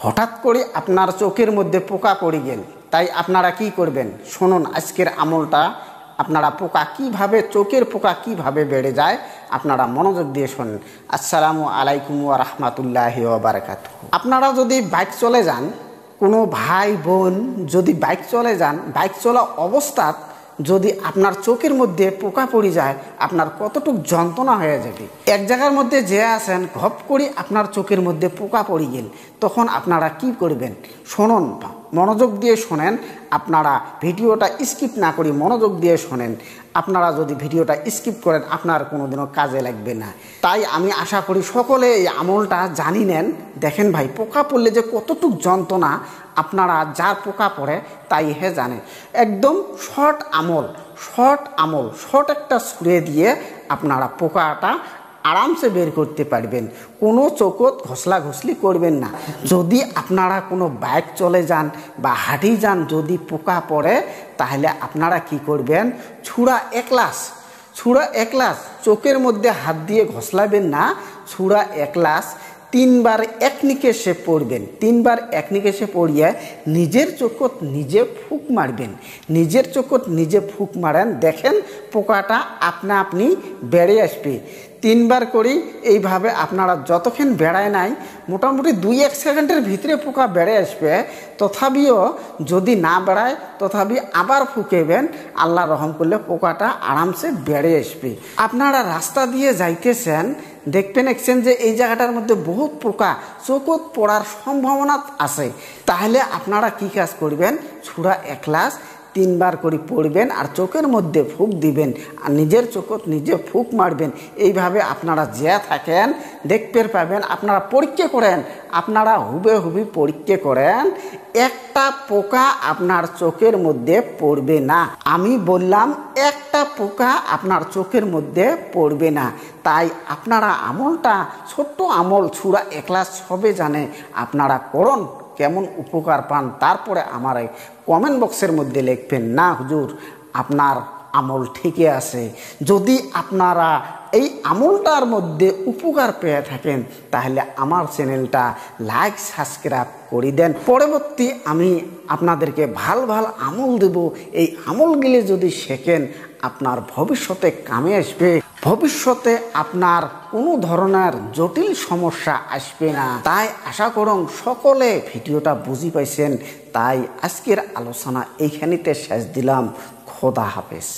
হঠাৎ করে আপনার চোখের মধ্যে পোকা পড়ে গেল, তাই আপনারা কি করবেন শুনুন আজকের আমলটা। আপনারা পোকা কিভাবে, চোখের পোকা কিভাবে বেড়ে যায় আপনারা মনোযোগ দিয়ে শুনুন। আসসালামু আলাইকুম ওয়া রাহমাতুল্লাহি ওয়া বারাকাতুহু। আপনারা যদি বাইক চলে যান, কোনো ভাই বোন যদি বাইক চলে যান, বাইক চলা অবস্থাত যদি আপনার চোখের মধ্যে পোকা পড়ে যায় আপনার কতটুক যন্ত্রণা হয়ে যাবে। এক জায়গার মধ্যে যে আছেন, ঘপ করে আপনার চোখের মধ্যে পোকা পড়ে গেল, তখন আপনারা কি করবেন শুনুন, মনোযোগ দিয়ে শোনেন। আপনারা ভিডিওটা স্কিপ না করি মনোযোগ দিয়ে শোনেন। আপনারা যদি ভিডিওটা স্কিপ করেন আপনার কোনোদিনও কাজে লাগবে না। তাই আমি আশা করি সকলে এই আমলটা জানি নেন। দেখেন ভাই, পোকা পড়লে যে কতটুক যন্ত্রণা আপনারা যার পোকা পড়ে তাই জানে। একদম শর্ট আমল, শর্ট একটা ছুঁড়ে দিয়ে আপনারা পোকাটা আরামসে বের করতে পারবেন। কোনো চোখত ঘষলাঘষলি করবেন না। যদি আপনারা কোনো বাইক চলে যান বা হাঁটি যান, যদি পোকা পড়ে তাহলে আপনারা কি করবেন, ছুরা একলাস চোখের মধ্যে হাত দিয়ে ঘষলাবেন না, ছুরা একলাস 3 বার এক নিকেশে পড়বেন। 3 বার এক নিকেশে পড়িয়ে নিজের চোখত নিজে ফুঁক মারবেন। নিজের চোখত নিজে ফুঁক মারেন, দেখেন পোকাটা আপনি বেড়ে আসবে। 3 বার করি এইভাবে আপনারা যতক্ষণ বেড়ায় নাই, মোটামুটি 2-1 সেকেন্ডের ভিতরে পোকা বেড়ে আসবে। তথাপিও যদি না বেড়ায় তথাপি আবার ফুঁকেবেন, আল্লাহ রহম করলে পোকাটা আরামসে বেড়ে আসবে। আপনারা রাস্তা দিয়ে যাইতেছেন, দেখবেন যে এই জায়গাটার মধ্যে বহুত পোকা চোখত পড়ার সম্ভাবনা আছে। তাহলে আপনারা কি কাজ করবেন, ছুরা একলাস 3 বার করে পড়বেন আর চোখের মধ্যে ফুঁক দিবেন আর নিজের চোখত নিজে ফুঁক মারবেন। এইভাবে আপনারা যে থাকেন দেখতে পাবেন। আপনারা পরীক্ষা করেন, আপনারা হুবহু পরীক্ষা করেন, একটা পোকা আপনার চোখের মধ্যে পড়বে না। আমি বললাম একটা পোকা আপনার চোখের মধ্যে পড়বে না। তাই আপনারা আমলটা, ছোট্ট আমল, ছুরা একলাস সবে জানে, আপনারা করুন। কেমন উপকার পান তারপরে আমার কমেন্ট বক্সের মধ্যে লিখবেন, না হুজুর আপনার আমল ঠিকই আছে। যদি আপনারা এই আমলটার মধ্যে উপকার পেয়ে থাকেন তাহলে আমার চ্যানেলটা লাইক সাবস্ক্রাইব করে দেন। পরবর্তী আমি আপনাদেরকে ভালো আমল দেব। এই আমলগুলি যদি শেখেন আপনার ভবিষ্যতে কামে আসবে। ভবিষ্যতে আপনার কোনো ধরনের জটিল সমস্যা আসবে না। তাই আশা করুন সকলে ভিডিওটা বুঝি পাইছেন। তাই আজকের আলোচনা এইখানেতে শেষ দিলাম। খোদা হাফেজ।